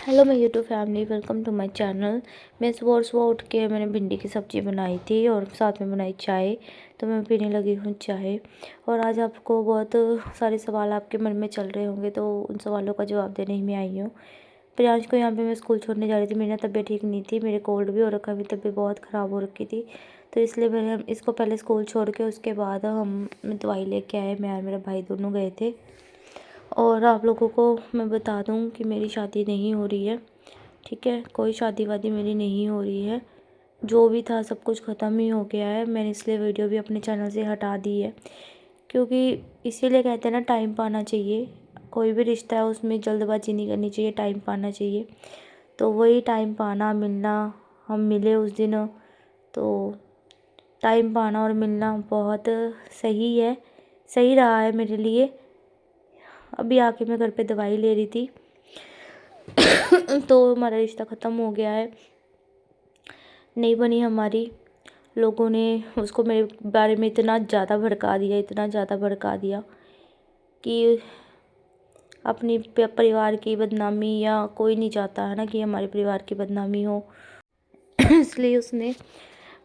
Hello my YouTube family, welcome to my channel. मैं सुबह सुबह उठ के मैंने भिंडी की सब्ज़ी बनाई थी और साथ में बनाई चाय। तो मैं पीने लगी हूँ चाय। और आज आपको बहुत सारे सवाल आपके मन में चल रहे होंगे, तो उन सवालों का जवाब देने ही मैं आई हूँ। प्रियांश को यहाँ पे मैं स्कूल छोड़ने जा रही थी। मेरी ना तबीयत ठीक नहीं थी, मेरे कोल्ड भी हो रखा, मेरी तबीयत बहुत ख़राब हो रखी थी। तो इसलिए मैंने इसको पहले स्कूल छोड़ के उसके बाद हम दवाई लेके आए। मैं और मेरा भाई दोनों गए थे। और आप लोगों को मैं बता दूं कि मेरी शादी नहीं हो रही है, ठीक है। कोई शादी वादी मेरी नहीं हो रही है। जो भी था सब कुछ ख़त्म ही हो गया है। मैंने इसलिए वीडियो भी अपने चैनल से हटा दी है, क्योंकि इसीलिए कहते हैं ना, टाइम पाना चाहिए। कोई भी रिश्ता है उसमें जल्दबाजी नहीं करनी चाहिए, टाइम पाना चाहिए। तो वही टाइम पाना, मिलना, हम मिले उस दिन। तो टाइम पाना और मिलना बहुत सही है, सही रहा है मेरे लिए। अभी आके मैं घर पे दवाई ले रही थी तो हमारा रिश्ता ख़त्म हो गया है, नहीं बनी हमारी। लोगों ने उसको मेरे बारे में इतना ज़्यादा भड़का दिया, इतना ज़्यादा भड़का दिया कि अपनी परिवार की बदनामी, या कोई नहीं चाहता है ना कि हमारे परिवार की बदनामी हो इसलिए उसने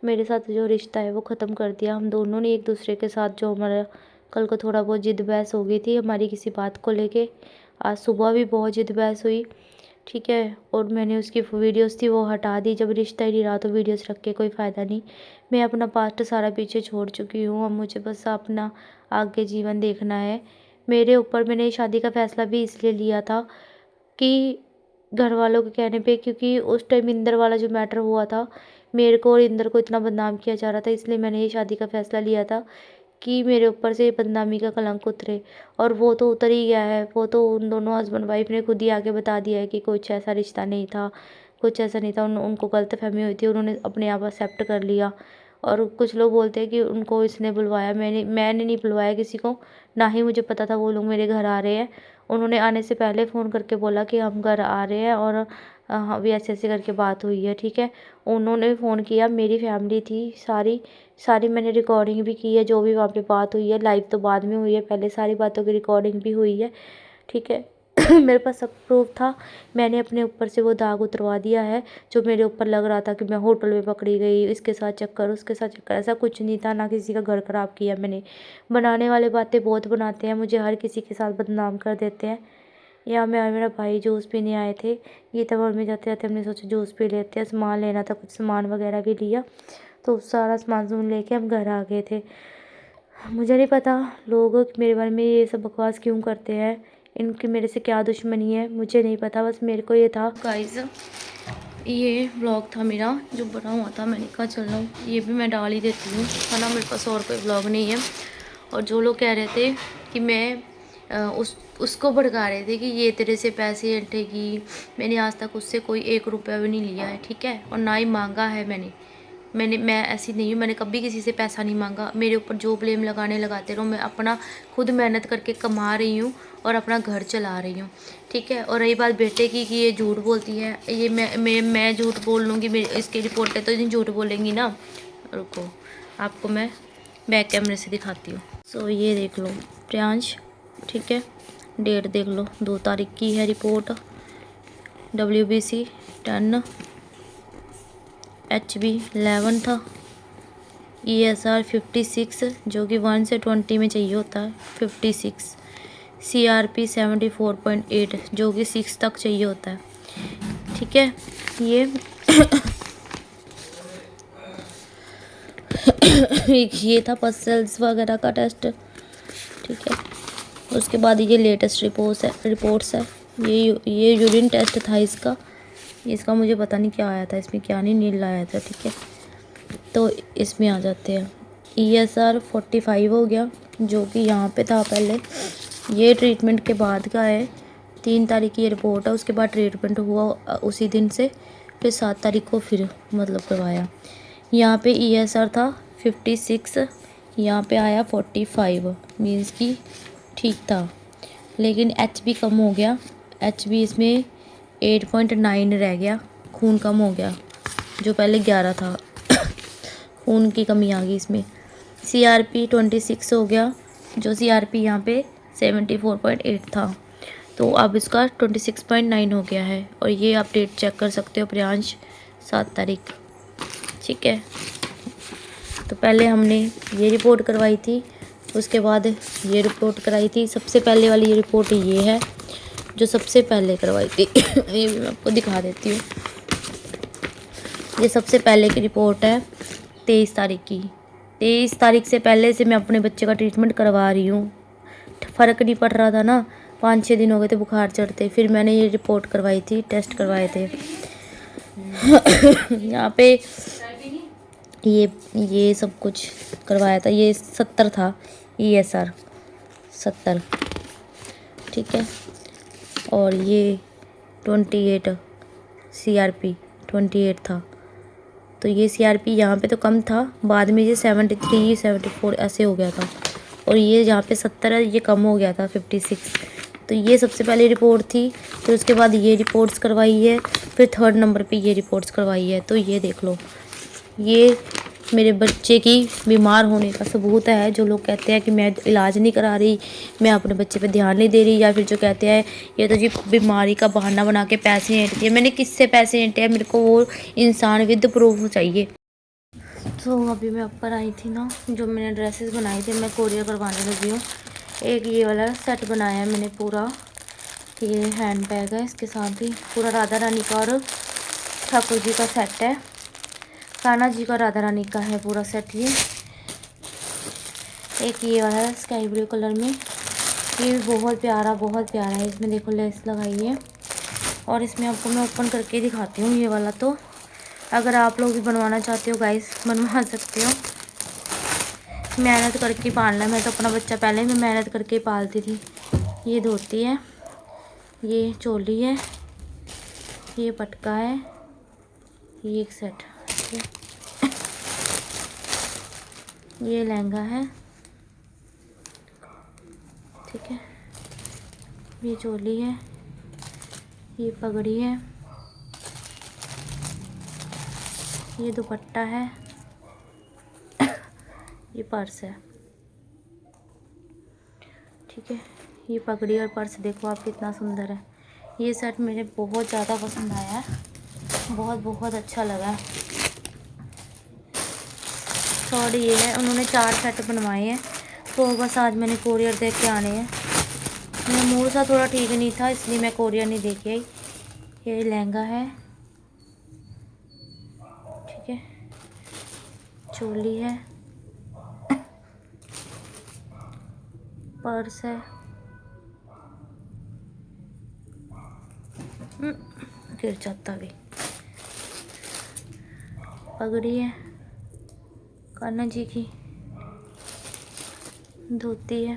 मेरे साथ जो रिश्ता है वो ख़त्म कर दिया। हम दोनों ने एक दूसरे के साथ, जो हमारा कल को थोड़ा बहुत जिद बहस हो गई थी हमारी किसी बात को लेके, आज सुबह भी बहुत जिद बहस हुई, ठीक है। और मैंने उसकी वीडियोस थी वो हटा दी। जब रिश्ता ही नहीं रहा तो वीडियोस रख के कोई फ़ायदा नहीं। मैं अपना पास्ट सारा पीछे छोड़ चुकी हूँ। अब मुझे बस अपना आगे जीवन देखना है। मेरे ऊपर मैंने शादी का फ़ैसला भी इसलिए लिया था कि घर वालों के कहने पे, क्योंकि उस टाइम इंदर वाला जो मैटर हुआ था, मेरे को और इंदर को इतना बदनाम किया जा रहा था, इसलिए मैंने ये शादी का फ़ैसला लिया था कि मेरे ऊपर से बदनामी का कलंक उतरे। और वो तो उतर ही गया है। वो तो उन दोनों हस्बैंड वाइफ ने खुद ही आके बता दिया है कि कुछ ऐसा रिश्ता नहीं था, कुछ ऐसा नहीं था। उनको गलतफहमी हुई थी, उन्होंने अपने आप एक्सेप्ट कर लिया। और कुछ लोग बोलते हैं कि उनको इसने बुलवाया। मैंने नहीं बुलवाया किसी को, ना ही मुझे पता था वो लोग मेरे घर आ रहे हैं। उन्होंने आने से पहले फ़ोन करके बोला कि हम घर आ रहे हैं, और अभी ऐसे ऐसे करके बात हुई है, ठीक है। उन्होंने फ़ोन किया, मेरी फैमिली थी सारी सारी मैंने रिकॉर्डिंग भी की है। जो भी वहाँ पे बात हुई है, लाइव तो बाद में हुई है, पहले सारी बातों की रिकॉर्डिंग भी हुई है, ठीक है मेरे पास सब प्रूफ था। मैंने अपने ऊपर से वो दाग उतरवा दिया है। जो मेरे ऊपर लग रहा था कि मैं होटल में पकड़ी गई, इसके साथ चक्कर, उसके साथ चक्कर, ऐसा कुछ नहीं था। ना किसी का घर ख़राब किया मैंने। बनाने वाले बातें बहुत बनाते हैं, मुझे हर किसी के साथ बदनाम कर देते हैं। या मैं और मेरा भाई जूस पीने आए थे। ये तब में जाते जाते हमने सोचा जूस पी लेते हैं। सामान लेना था, कुछ सामान वगैरह भी लिया। तो सारा सामान लेके हम घर आ गए थे। मुझे नहीं पता लोग मेरे बारे में ये सब बकवास क्यों करते हैं, इनकी मेरे से क्या दुश्मनी है मुझे नहीं पता। बस मेरे को ये था गाइस, ये ब्लॉग था मेरा जो बना हुआ था, मैंने कहा चलो ये भी मैं डाल ही देती हूँ, है ना। मेरे पास और कोई ब्लॉग नहीं है। और जो लोग कह रहे थे कि मैं उसको भड़का रहे थे कि ये तेरे से पैसे हटेगी, मैंने आज तक उससे कोई 1 रुपया भी नहीं लिया है, ठीक है। और ना ही मांगा है मैं ऐसी नहीं हूँ, मैंने कभी किसी से पैसा नहीं मांगा। मेरे ऊपर जो ब्लेम लगाने लगाते रहो, मैं अपना खुद मेहनत करके कमा रही हूँ और अपना घर चला रही हूँ, ठीक है। और रही बात बेटे की कि ये झूठ बोलती है, ये मैं झूठ बोल लूँगी, मेरी इसकी रिपोर्ट है तो ये झूठ बोलेंगी ना। रुको, आपको मैं बैक कैमरे से दिखाती हूँ। सो ये देख लो प्रियांश, ठीक है। डेट देख लो, 2 तारीख की है रिपोर्ट। WBC 10, HB 11 था, ESR 56 जो कि 1 से 20 में चाहिए होता है, 56, CRP 74.8 जो कि 6 तक चाहिए होता है, ठीक है। ये था पसल्स वगैरह का टेस्ट, ठीक है। उसके बाद ये लेटेस्ट रिपोर्ट्स है। ये यूरिन टेस्ट था इसका मुझे पता नहीं क्या आया था, इसमें क्या नहीं नील आया था, ठीक है। तो इसमें आ जाते हैं। ESR 45 हो गया जो कि यहाँ पे था पहले, ये ट्रीटमेंट के बाद का है। 3 तारीख की ये रिपोर्ट है, उसके बाद ट्रीटमेंट हुआ उसी दिन से, फिर 7 तारीख को फिर मतलब करवाया। यहाँ पे ESR था 56, यहाँ पे आया 45, मीन्स कि ठीक था। लेकिन HB कम हो गया, HB इसमें 8.9 रह गया, खून कम हो गया, जो पहले 11 था खून की कमी आ गई इसमें। CRP 26 हो गया, जो CRP यहाँ पे 74.8 था। तो अब इसका 26.9 हो गया है। और ये आप डेट चेक कर सकते हो, प्रियांश 7 तारीख, ठीक है। तो पहले हमने ये रिपोर्ट करवाई थी, उसके बाद ये रिपोर्ट कराई थी। सबसे पहले वाली ये रिपोर्ट ये है जो सबसे पहले करवाई थी। ये भी मैं आपको दिखा देती हूँ। ये सबसे पहले की रिपोर्ट है 23 तारीख की। 23 तारीख से पहले से मैं अपने बच्चे का ट्रीटमेंट करवा रही हूँ। फ़र्क नहीं पड़ रहा था ना, 5-6 दिन हो गए थे बुखार चढ़ते, फिर मैंने ये रिपोर्ट करवाई थी, टेस्ट करवाए थे। यहाँ पे ये सब कुछ करवाया था। ये 70 था ESR 70, ठीक है। और ये 28 CRP 28 था। तो ये CRP यहाँ पे तो कम था, बाद में ये 73 74 ऐसे हो गया था। और ये जहाँ पे 70 है ये कम हो गया था 56। तो ये सबसे पहले रिपोर्ट थी। फिर उसके बाद ये रिपोर्ट्स करवाई है, फिर 3rd नंबर पे ये रिपोर्ट्स करवाई है। तो ये देख लो, ये मेरे बच्चे की बीमार होने का सबूत है। जो लोग कहते हैं कि मैं इलाज नहीं करा रही, मैं अपने बच्चे पे ध्यान नहीं दे रही, या फिर जो कहते हैं ये तो जी बीमारी का बहाना बना के पैसे ऐंठते हैं, मैंने किससे पैसे ऐंठे हैं? मेरे को वो इंसान विद प्रूफ चाहिए। तो अभी मैं ऊपर आई थी ना, जो मैंने ड्रेसेस बनाई थी मैं कोरियर करवाने लगी हूँ। एक ये वाला सेट बनाया है मैंने पूरा, ये हैंड बैग है, इसके साथ ही पूरा राधा रानी का और ठाकुर जी का सेट है। कान्हा जी का राधा रानी का है पूरा सेट। ये एक ये वाला है स्काई ब्लू कलर में, ये भी बहुत प्यारा है। इसमें देखो लेस लगाई है, और इसमें आपको मैं ओपन करके दिखाती हूँ। ये वाला तो अगर आप लोग भी बनवाना चाहते हो गाइस, बनवा सकते हो। मेहनत करके पालना है। मैं तो अपना बच्चा पहले मैं मेहनत करके ही पालती थी। ये धोती है, ये चोली है, ये पटका है, ये एक सेट, ये लहंगा है, ठीक है, ये चोली है, ये पगड़ी है, ये दुपट्टा है, ये पर्स है, ठीक है। ये पगड़ी और पर्स देखो आप कितना सुंदर है। ये सेट मुझे बहुत ज़्यादा पसंद आया है, बहुत अच्छा लगा। और ये है, उन्होंने 4 सेट बनवाए हैं, तो बस आज मैंने कोरियर दे के आने हैं। मेरा मूड सा थोड़ा ठीक नहीं था, इसलिए मैं कोरियर नहीं दे के आई। ये लहंगा है, ठीक है, चोली है, पर्स है, गिर जाता भी, पगड़ी है, कान्हा जी की धोती है,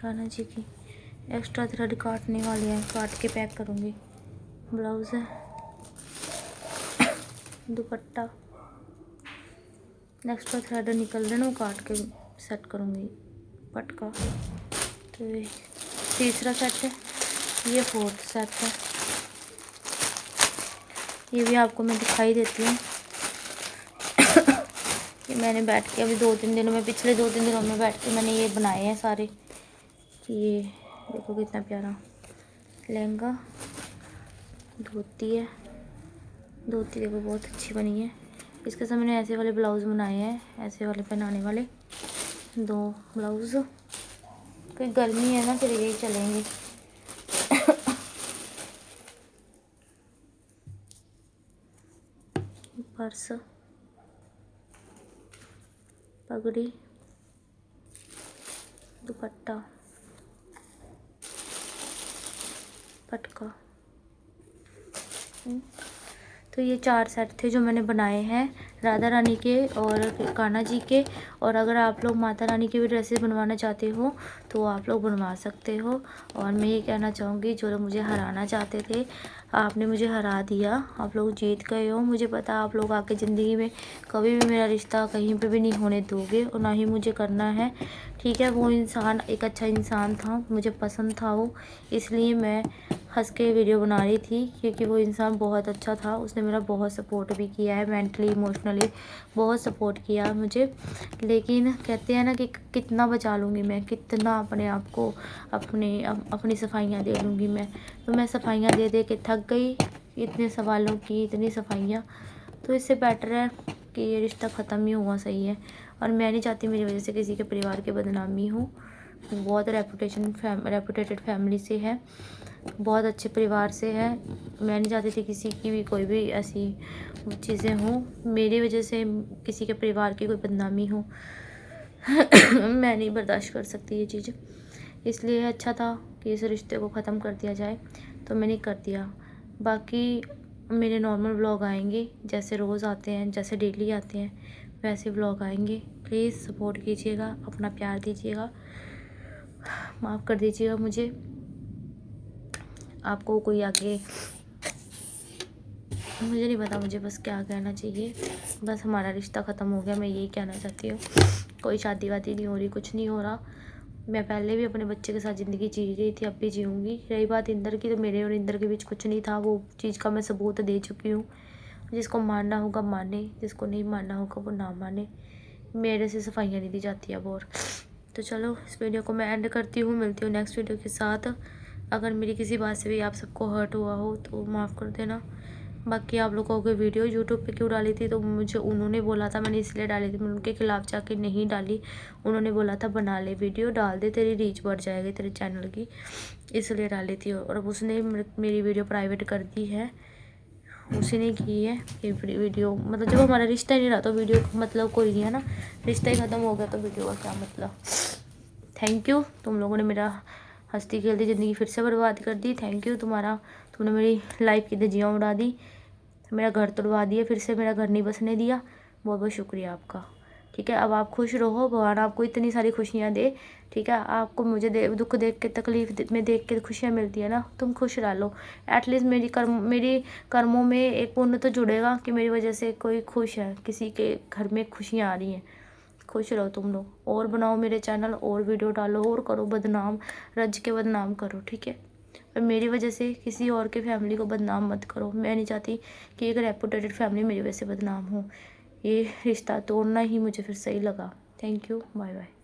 कान्हा जी की। एक्स्ट्रा थ्रेड काटने वाले हैं, काट के पैक करूँगी। ब्लाउज़ है, दुपट्टा, एक्स्ट्रा थ्रेड निकल रहे ना, वो काट के सेट करूँगी। पटका, तो ये 3रा सेट है, ये 4th सेट है। ये भी आपको मैं दिखाई देती हूँ। ये मैंने बैठ के अभी 2-3 दिनों में, पिछले 2-3 दिनों में बैठ के मैंने ये बनाए हैं सारे। ये देखो कितना प्यारा लहंगा, धोती है, धोती देखो बहुत अच्छी बनी है। इसके साथ मैंने ऐसे वाले ब्लाउज़ बनाए हैं, ऐसे वाले पहनाने वाले 2 ब्लाउज़। कोई गर्मी है ना, फिर यही चलेंगे। पर्स, पगड़ी, दुपट्टा, पटका। तो ये 4 सेट थे जो मैंने बनाए हैं राधा रानी के और कान्हा जी के। और अगर आप लोग माता रानी के भी ड्रेसेस बनवाना चाहते हो तो आप लोग बनवा सकते हो। और मैं ये कहना चाहूँगी, जो लोग मुझे हराना चाहते थे, आपने मुझे हरा दिया, आप लोग जीत गए हो। मुझे पता आप लोग आके ज़िंदगी में कभी भी मेरा रिश्ता कहीं पे भी नहीं होने दोगे, और ना ही मुझे करना है, ठीक है। वो इंसान एक अच्छा इंसान था, मुझे पसंद था वो, इसलिए मैं हंस के वीडियो बना रही थी, क्योंकि वो इंसान बहुत अच्छा था। उसने मेरा बहुत सपोर्ट भी किया है, मेंटली इमोशनली बहुत सपोर्ट किया मुझे। लेकिन कहते हैं ना कि कितना बचा लूँगी मैं, कितना अपने आप को अपनी सफाइयाँ दे लूँगी मैं। तो मैं सफाइयाँ दे दे के थक गई, इतने सवालों की इतनी सफाइयाँ। तो इससे बेटर है कि ये रिश्ता ख़त्म ही हुआ सही है। और मैं नहीं चाहती मेरी वजह से किसी के परिवार की बदनामी हो। बहुत रेपुटेटेड फैमिली से है, बहुत अच्छे परिवार से है। मैं नहीं चाहती थी किसी की भी कोई भी ऐसी चीज़ें हों, मेरी वजह से किसी के परिवार की कोई बदनामी हो। मैं नहीं बर्दाश्त कर सकती ये चीज़, इसलिए अच्छा था कि इस रिश्ते को ख़त्म कर दिया जाए, तो मैंने कर दिया। बाकी मेरे नॉर्मल व्लॉग आएंगे, जैसे रोज़ आते हैं, जैसे डेली आते हैं, वैसे व्लॉग आएंगे। प्लीज़ सपोर्ट कीजिएगा, अपना प्यार दीजिएगा, माफ़ कर दीजिएगा मुझे। आपको कोई आगे, मुझे नहीं पता मुझे बस क्या कहना चाहिए। बस हमारा रिश्ता ख़त्म हो गया, मैं यही कहना चाहती हूँ। कोई शादी वादी नहीं हो रही, कुछ नहीं हो रहा। मैं पहले भी अपने बच्चे के साथ ज़िंदगी जी रही थी, अब भी जीऊँगी। रही बात इंदर की, तो मेरे और इंदर के बीच कुछ नहीं था, वो चीज़ का मैं सबूत दे चुकी हूँ। जिसको मानना होगा माने, जिसको नहीं मानना होगा वो ना माने। मेरे से सफाइयाँ नहीं दी जाती अब और। तो चलो इस वीडियो को मैं एंड करती हूँ, मिलती हूँ नेक्स्ट वीडियो के साथ। अगर मेरी किसी बात से भी आप सबको हर्ट हुआ हो तो माफ़ कर देना। बाकी आप लोगों की वीडियो यूट्यूब पे क्यों डाली थी, तो मुझे उन्होंने बोला था, मैंने इसलिए डाली थी, मैं उनके खिलाफ़ जाके नहीं डाली। उन्होंने बोला था बना ले वीडियो, डाल दे, तेरी रीच बढ़ जाएगी तेरे चैनल की, इसलिए डाली थी। और अब उसने मेरी वीडियो प्राइवेट कर दी है, उसी ने की है ये वीडियो। मतलब जब हमारा रिश्ता ही नहीं रहा तो वीडियो का मतलब कोई नहीं है ना, रिश्ता ही ख़त्म हो गया तो वीडियो का क्या मतलब। थैंक यू, तुम लोगों ने मेरा हंसती खेलती ज़िंदगी फिर से बर्बाद कर दी। थैंक यू तुम्हारा, तुमने मेरी लाइफ की धज्जियाँ उड़ा दी, मेरा घर तोड़वा दिया, फिर से मेरा घर नहीं बसने दिया। बहुत बहुत शुक्रिया आपका। ठीक है, अब आप खुश रहो, भगवान आपको इतनी सारी खुशियाँ दे। ठीक है, आपको मुझे दुख देख के, तकलीफ में देख के खुशियाँ मिलती है ना, तुम खुश रह लो। एटलीस्ट मेरी कर्मों में एक पुण्य तो जुड़ेगा कि मेरी वजह से कोई खुश है, किसी के घर में खुशियाँ आ रही हैं। खुश रहो तुम लोग, और बनाओ मेरे चैनल, और वीडियो डालो, और करो बदनाम, रज के बदनाम करो। ठीक है, और मेरी वजह से किसी और के फैमिली को बदनाम मत करो। मैं नहीं चाहती कि एक रेपुटेटेड फैमिली मेरी वजह से बदनाम हो। ये रिश्ता तोड़ना ही मुझे फिर सही लगा। Thank you, bye bye.